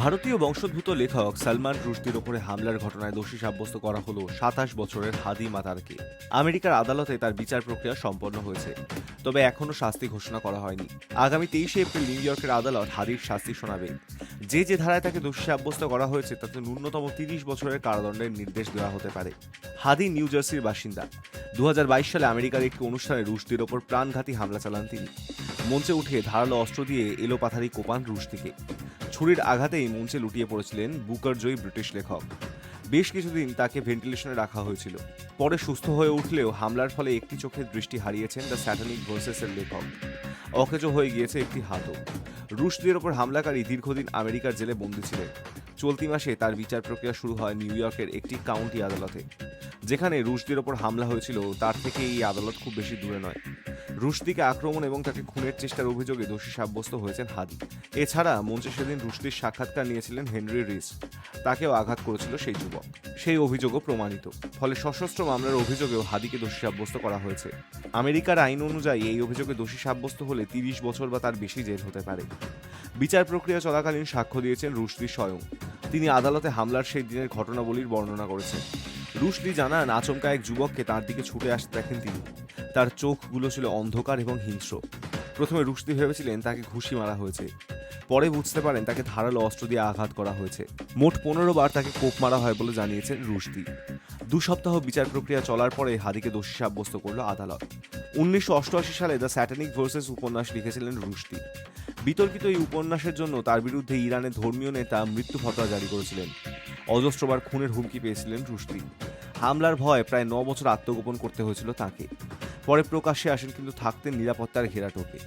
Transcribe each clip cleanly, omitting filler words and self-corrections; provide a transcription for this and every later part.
ভারতীয় বংশোদ্ভূত লেখক সালমান রুশদির ওপরে হামলার ঘটনায় দোষী সাব্যস্ত করা হলো ২৭ বছরের হাদি মাতারকে। আমেরিকার আদালতে তার বিচার প্রক্রিয়া সম্পন্ন হয়েছে, তবে এখনও শাস্তি ঘোষণা করা হয়নি। আগামী ২৩শে এপ্রিল নিউ ইয়র্কের আদালত হাদির শাস্তি শোনাবে। যে ধারায় তাকে দোষী সাব্যস্ত করা হয়েছে তাতে ন্যূনতম ৩০ বছরের কারাদণ্ডের নির্দেশ দেওয়া হতে পারে। হাদি নিউ জার্সির বাসিন্দা। ২০২২ সালে আমেরিকার একটি অনুষ্ঠানে রুশদির ওপর প্রাণঘাতী হামলা চালান তিনি। মঞ্চে উঠে ধারালো অস্ত্র দিয়ে এলোপাথারি কোপান রুশদিকে। ছুরির আঘাতেই মঞ্চে লুটিয়ে পড়েছিলেন বুকার জয়ী ব্রিটিশ লেখক। বেশ কিছুদিন তাকে ভেন্টিলেশনে রাখা হয়েছিল। পরে সুস্থ হয়ে উঠলেও হামলার ফলে একটি চোখের দৃষ্টি হারিয়েছেন দ্য স্যাটানিক ভার্সেসের লেখক। অকেজো হয়ে গিয়েছে একটি হাতও। রুশদির ওপর হামলাকারী দীর্ঘদিন আমেরিকার জেলে বন্দী ছিলেন। চলতি মাসে তার বিচার প্রক্রিয়া শুরু হয় নিউ ইয়র্কের একটি কাউন্টি আদালতে। যেখানে রুশদির ওপর হামলা হয়েছিল তার থেকে এই আদালত খুব বেশি দূরে নয়। রুশদিকে আক্রমণ এবং তাকে খুনের চেষ্টার অভিযোগে দোষী সাব্যস্ত হয়েছেন হাদি। এছাড়া মঞ্চে সেদিন রুশদির সাক্ষাৎকার নিয়েছিলেন হেনরি রিস। তাকেও আঘাত করেছিল সেই যুবক। সেই অভিযোগও প্রমাণিত। ফলে সশস্ত্র মামলার অভিযোগেও হাদিকে দোষী সাব্যস্ত করা হয়েছে। আমেরিকার আইন অনুযায়ী এই অভিযোগে দোষী সাব্যস্ত হলে ৩০ বছর বা তার বেশি জেল হতে পারে। বিচার প্রক্রিয়া চলাকালীন সাক্ষ্য দিয়েছেন রুশদি স্বয়ং। তিনি আদালতে হামলার সেই দিনের ঘটনাবলীর বর্ণনা করেছেন। রুশদি জানান, আচমকা এক যুবককে তার দিকে ছুটে আসতে দেখেন তিনি। তার চোখগুলো ছিল অন্ধকার এবং হিংস্র। প্রথমে রুশদি ভেবেছিলেন তাকে ঘুষি মারা হয়েছে। পরে বুঝতে পারেন তাকে ধারালো অস্ত্র দিয়ে আঘাত করা হয়েছে। মোট ১৫ বার তাকে কোপ মারা হয় বলে জানিয়েছেন রুশদি। ২ সপ্তাহ বিচার প্রক্রিয়া চলার পরে হাদিকে দোষী সাব্যস্ত করল আদালত। ১৯৮৮ সালে দ্য স্যাটানিক ভার্সেস উপন্যাস লিখেছিলেন রুশদি। বিতর্কিত এই উপন্যাসের জন্য তার বিরুদ্ধে ইরানের ধর্মীয় নেতা মৃত্যু ফতোয়া জারি করেছিলেন। অজস্রবার খুনের হুমকি পেয়েছিলেন রুশদি। হামলার ভয়ে প্রায় ৯ বছর আত্মগোপন করতে হয়েছিল তাকে। পরে প্রকাশ্যে আসেন, কিন্তু থাকতেন নিরাপত্তার ঘেরাটোপে।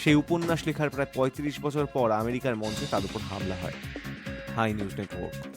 সেই উপন্যাস লেখার প্রায় ৩৫ বছর পর আমেরিকার মঞ্চে তার উপর হামলা হয়। Hi News network.